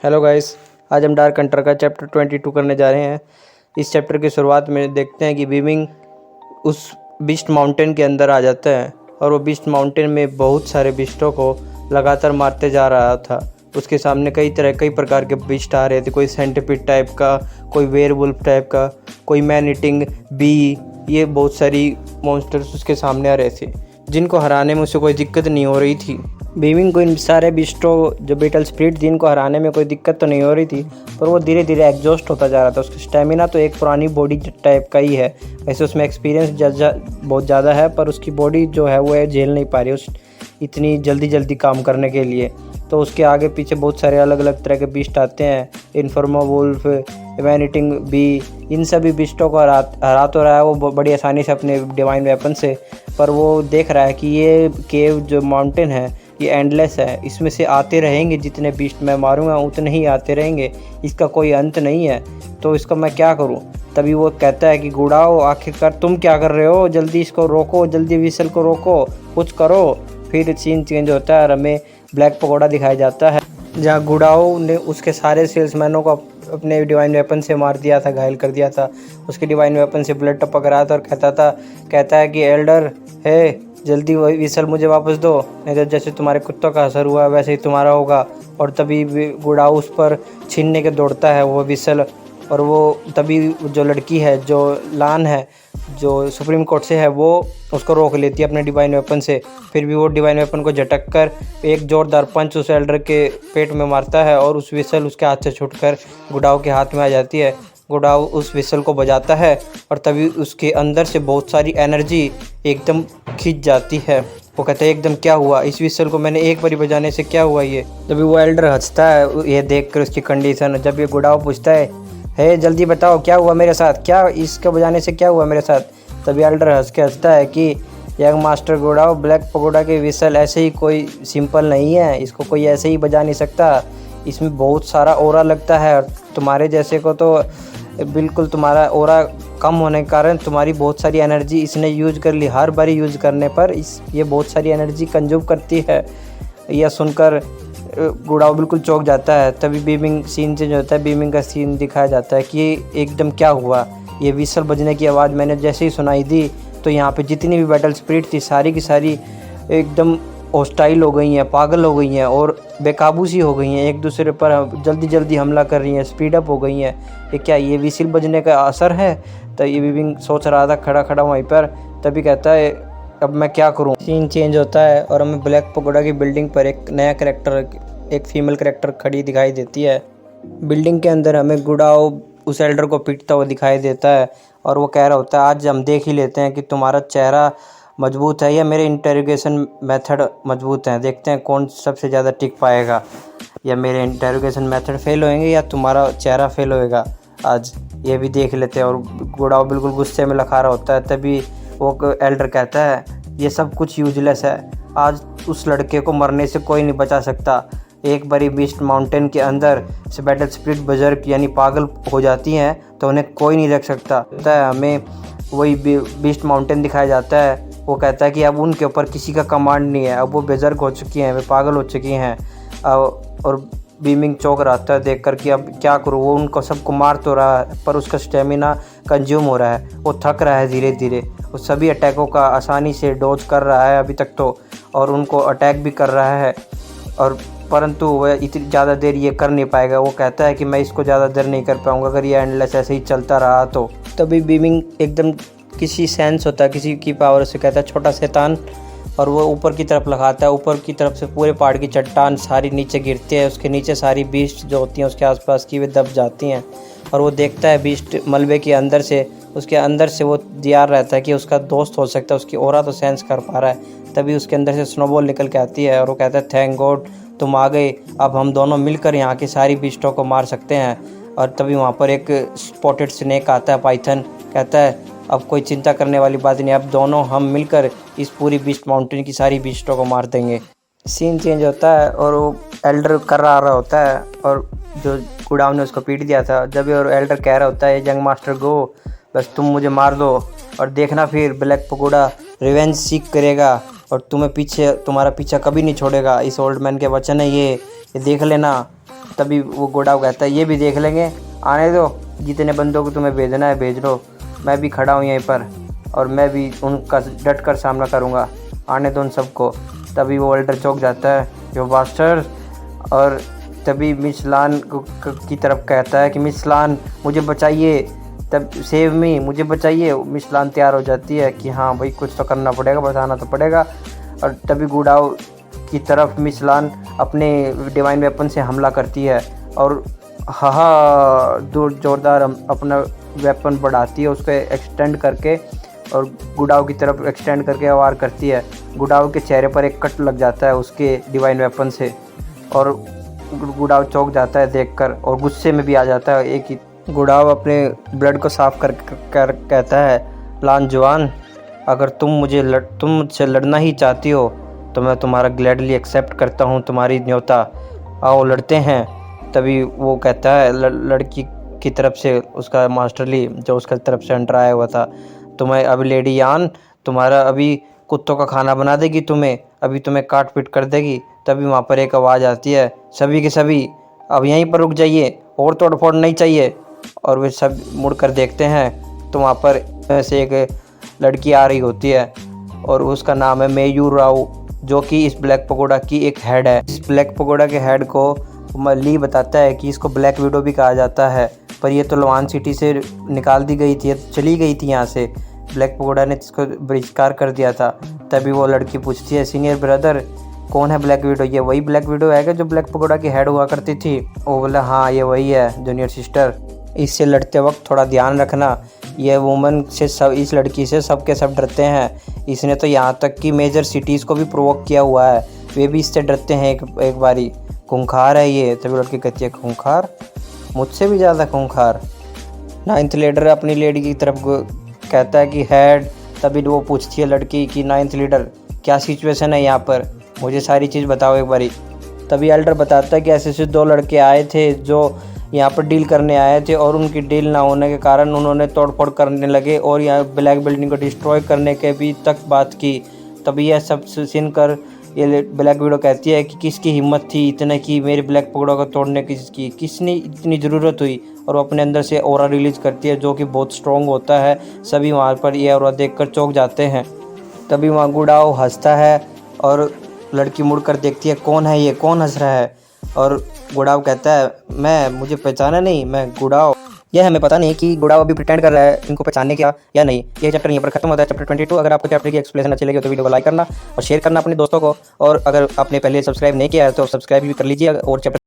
Hello guys, आज हम dark Hunter का चैप्टर 22 करने जा रहे हैं। इस चैप्टर की शुरुआत में देखते हैं कि बीमिंग उस बीस्ट माउंटेन के अंदर आ जाता है और वो बीस्ट माउंटेन में बहुत सारे बीस्टों को लगातार मारते जा रहा था। उसके सामने कई प्रकार के बीस्ट आ रहे थे, कोई सेंटिपिड टाइप का, कोई वेयरवुल्फ टाइप का, कोई मैन ईटिंग बी। ये बहुत सारी मॉन्स्टर्स उसके सामने आ रहे थे जिनको हराने में उसे कोई दिक्कत नहीं हो रही थी। बीमिंग को इन सारे बिस्टों जो बेटल स्प्रिट थी इनको हराने में कोई दिक्कत तो नहीं हो रही थी, पर वो धीरे धीरे एग्जॉस्ट होता जा रहा था। उसका स्टेमिना तो एक पुरानी बॉडी टाइप का ही है, वैसे उसमें एक्सपीरियंस बहुत ज़्यादा है, पर उसकी बॉडी जो है वो झेल नहीं पा रही उस इतनी जल्दी काम करने के लिए। तो उसके आगे पीछे बहुत सारे अलग अलग तरह के बिस्ट आते हैं, इन्फर्मो वुल्फ, मैन ईटिंग बी। इन सभी बिस्टों को हरा तो रहा है वो बड़ी आसानी से अपने डिवाइन वेपन से, पर वो देख रहा है कि ये केव जो माउंटेन है ये एंडलेस है, इसमें से आते रहेंगे, जितने बीस्ट मैं मारूंगा उतने ही आते रहेंगे, इसका कोई अंत नहीं है, तो इसका मैं क्या करूं। तभी वो कहता है कि गुड़ाओ, आखिरकार तुम क्या कर रहे हो, जल्दी इसको रोको, जल्दी विसल को रोको, कुछ करो। फिर सीन चेंज होता है और हमें ब्लैक पकोड़ा दिखाया जाता है, जहाँ गुड़ाओ ने उसके सारे सेल्समैनों को अपने डिवाइन वेपन से मार दिया था, घायल कर दिया था। उसके डिवाइन वेपन से ब्लड टपक रहा था और कहता है कि एल्डर है, जल्दी वही विसल मुझे वापस दो, नहीं तो जैसे तुम्हारे कुत्तों का असर हुआ वैसे ही तुम्हारा होगा। और तभी गुड़ाओ उस पर छीनने के दौड़ता है वो विसल, और वो तभी जो लड़की है, जो लान है, जो सुप्रीम कोर्ट से है, वो उसको रोक लेती है अपने डिवाइन वेपन से। फिर भी वो डिवाइन वेपन को झटक कर एक जोरदार पंच उस एल्डर के पेट में मारता है और उस विसल उसके हाथ से छूटकर गुड़ाओ के हाथ में आ जाती है। गुड़ाओ उस विसल को बजाता है और तभी उसके अंदर से बहुत सारी एनर्जी एकदम खींच जाती है। वो कहता है एकदम क्या हुआ, इस विसल को मैंने एक बारी बजाने से क्या हुआ ये। तभी वो एल्डर हंसता है ये देखकर उसकी कंडीशन। जब ये गुड़ाओ पूछता है जल्दी बताओ क्या हुआ मेरे साथ, क्या इसको बजाने से क्या हुआ मेरे साथ, तभी एल्डर हंसता है कि यंग मास्टर गुड़ाओ, ब्लैक पकोड़ा के विसल ऐसे ही कोई सिंपल नहीं है, इसको कोई ऐसे ही बजा नहीं सकता, इसमें बहुत सारा ओरा लगता है। तुम्हारे जैसे को तो बिल्कुल, तुम्हारा ओरा कम होने के कारण तुम्हारी बहुत सारी एनर्जी इसने यूज कर ली, हर बारी यूज करने पर ये बहुत सारी एनर्जी कंज्यूम करती है। यह सुनकर गुड़ाओ बिल्कुल चौंक जाता है। तभी बीमिंग सीन चेंज होता है, बीमिंग का सीन दिखाया जाता है कि एकदम क्या हुआ। ये विसल बजने की आवाज़ मैंने जैसे ही सुनाई दी तो यहाँ पे जितनी भी बैटल स्पिरिट थी सारी की सारी एकदम हॉस्टाइल हो गई हैं, पागल हो गई हैं और बेकाबू सी हो गई हैं, एक दूसरे पर जल्दी हमला कर रही हैं, स्पीड अप हो गई हैं। ये क्या, ये विसल बजने का असर है? तो ये बीमिंग सोच रहा था खड़ा वहीं पर। तभी कहता है अब मैं क्या करूं। सीन चेंज होता है और हमें ब्लैक पकोड़ा की बिल्डिंग पर एक नया कैरेक्टर, एक फीमेल कैरेक्टर खड़ी दिखाई देती है। बिल्डिंग के अंदर हमें गुड़ाओ उस एल्डर को पीटता हुआ दिखाई देता है और वो कह रहा होता है आज हम देख ही लेते हैं कि तुम्हारा चेहरा मजबूत है या मेरे इंटेरोगेशन मेथड मजबूत हैं, देखते हैं कौन सबसे ज़्यादा टिक पाएगा, या मेरे इंटेरोगेशन मेथड फेल होएंगे या तुम्हारा चेहरा फेल होएगा, आज ये भी देख लेते हैं। और गुड़ाओ बिल्कुल गुस्से में लखा रहा होता है। तभी वो एल्डर कहता है ये सब कुछ यूजलेस है, आज उस लड़के को मरने से कोई नहीं बचा सकता। एक बारी बीस्ट माउंटेन के अंदर से बैटल स्पिरिट बजर्क यानी पागल हो जाती हैं तो उन्हें कोई नहीं रख सकता। हमें वही बीस्ट माउंटेन दिखाया जाता है। वो कहता है कि अब उनके ऊपर किसी का कमांड नहीं है, अब वो बेजर्क हो चुकी हैं, वे पागल हो चुकी हैं। और बीमिंग चौंक रहता है देख कर कि अब क्या करूँ। वो उनको सबको मार तो रहा है पर उसका स्टेमिना कंज्यूम हो रहा है, वो थक रहा है धीरे धीरे। वो सभी अटैकों का आसानी से डॉज कर रहा है अभी तक तो, और उनको अटैक भी कर रहा है, और परंतु वह इतनी ज़्यादा देर ये कर नहीं पाएगा। वो कहता है कि मैं इसको ज़्यादा देर नहीं कर पाऊँगा अगर ये एंडलेस ऐसे ही चलता रहा तो। तभी बीमिंग एकदम किसी सेंस होता है, किसी की पावर से कहता है छोटा शैतान, और वो ऊपर की तरफ लगाता है। ऊपर की तरफ से पूरे पहाड़ की चट्टान सारी नीचे गिरती है, उसके नीचे सारी बीस्ट जो होती हैं उसके आसपास की वे दब जाती हैं। और वो देखता है बीस्ट मलबे के अंदर से, उसके अंदर से वो तैयार रहता है कि उसका दोस्त हो सकता है, उसकी ओरा तो सेंस कर पा रहा है। तभी उसके अंदर से स्नोबॉल निकल के आती है और वो कहता है थैंक गॉड तुम आ गए, अब हम दोनों मिलकर यहाँ की सारी बीस्टों को मार सकते हैं। और तभी वहाँ पर एक स्पॉटेड स्नेक आता है, पाइथन, कहता है अब कोई चिंता करने वाली बात नहीं, अब दोनों हम मिलकर इस पूरी बीस्ट माउंटेन की सारी बीस्टों को मार देंगे। सीन चेंज होता है और वो एल्डर कर रहा होता है और जो गुड़ाओ ने उसको पीट दिया था। जब और एल्डर कह रहा होता है यंग मास्टर गो, बस तुम मुझे मार दो और देखना फिर ब्लैक पकोड़ा रिवेंज सीख करेगा और तुम्हारा पीछा कभी नहीं छोड़ेगा। इस ओल्ड मैन के वचन है ये देख लेना। तभी वो गुडाव कहता है ये भी देख लेंगे, आने दो, जितने बंदों को तुम्हें भेजना है भेज लो, मैं भी खड़ा हूँ यहीं पर और मैं भी उनका डट कर सामना करूँगा, आने दो उन सबको। तभी वो वॉल्टर चौंक जाता है, यो बास्टर्स। और तभी मिस लान की तरफ कहता है कि मिस लान मुझे बचाइए, तब सेव मी, मुझे बचाइए। मिस लान तैयार हो जाती है कि हाँ भाई कुछ तो करना पड़ेगा, बचाना तो पड़ेगा। और तभी गुडाव की तरफ मिस लान अपने डिवाइन वेपन से हमला करती है और दूर जोरदार अपना वेपन बढ़ाती है, उसको एक्सटेंड करके और गुडाव की तरफ एक्सटेंड करके वार करती है। गुडाव के चेहरे पर एक कट लग जाता है उसके डिवाइन वेपन से और गुडाव चौंक जाता है देखकर और गुस्से में भी आ जाता है। एक ही गुडाव अपने ब्लड को साफ कर कहता है, लान जुआन, अगर तुम मुझसे लड़ना ही चाहती हो तो मैं तुम्हारा ग्लैडली एक्सेप्ट करता हूँ तुम्हारी न्योता, आओ लड़ते हैं। तभी वो कहता है लड़की की तरफ से उसका मास्टरली जो उसका तरफ से अंडर आया हुआ था, तुम्हें अभी लेडी यान तुम्हारा अभी कुत्तों का खाना बना देगी, अभी तुम्हें काट पीट कर देगी। तभी वहाँ पर एक आवाज़ आती है, सभी के सभी अब यहीं पर रुक जाइए और तोड़ फोड़ नहीं चाहिए। और वे सब मुड़ कर देखते हैं तो वहाँ पर से एक लड़की आ रही होती है और उसका नाम है मेयू राव, जो कि इस ब्लैक पगोडा की एक हेड है। इस ब्लैक पगोडा के हेड को ली बताता है कि इसको ब्लैक विडो भी कहा जाता है, पर ये तो लवान सिटी से निकाल दी गई थी, चली गई थी यहाँ से, ब्लैक पगोडा ने इसको बहिष्कार कर दिया था। तभी वो लड़की पूछती है, सीनियर ब्रदर कौन है ब्लैक विडो? ये वही ब्लैक विडो है क्या जो ब्लैक पगोडा की हेड हुआ करती थी? वो बोला हाँ ये वही है जूनियर सिस्टर, इससे लड़ते वक्त थोड़ा ध्यान रखना, यह वुमन से सब, इस लड़की से सब के सब डरते हैं। इसने तो यहाँ तक कि मेजर सिटीज़ को भी प्रोवोक किया हुआ है, वे भी इससे डरते हैं एक बारी। खूंखार है ये। तभी लड़की कहती है खूंखार? मुझसे भी ज़्यादा खूंखार। 9th लीडर अपनी लेडी की तरफ कहता है कि हेड। तभी वो पूछती है लड़की कि 9th लीडर क्या सिचुएशन है यहाँ पर, मुझे सारी चीज़ बताओ एक बारी। तभी एल्डर बताता है कि ऐसे 2 लड़के आए थे जो यहाँ पर डील करने आए थे और उनकी डील ना होने के कारण उन्होंने तोड़फोड़ करने लगे और यहाँ ब्लैक बिल्डिंग को डिस्ट्रॉय करने के भी तक बात की। तभी यह सब सुनकर ये ब्लैक विडो कहती है कि किसकी हिम्मत थी इतने की मेरे ब्लैक पगोडा को तोड़ने की, किसने इतनी ज़रूरत हुई। और वो अपने अंदर से ऑरा रिलीज करती है जो कि बहुत स्ट्रॉन्ग होता है। सभी वहाँ पर ये ऑरा देखकर चौंक जाते हैं। तभी वहाँ गुडाव हंसता है और लड़की मुड़कर देखती है कौन है ये, कौन हंस रहा है? और गुडाव कहता है मुझे पहचाना नहीं, मैं गुडाव। यह हमें पता नहीं कि गुडाव अभी प्रिटेंड कर रहा है इनको पहचानने का या नहीं। ये चैप्टर यहीं पर खत्म होता है, चैप्टर 22। अगर आपको चैप्टर की एक्सप्लेनेशन अच्छी लगी तो वीडियो को लाइक करना और शेयर करना अपने दोस्तों को। और अगर आपने पहले सब्सक्राइब नहीं किया है तो सब्सक्राइब भी कर लीजिए और चैप्टर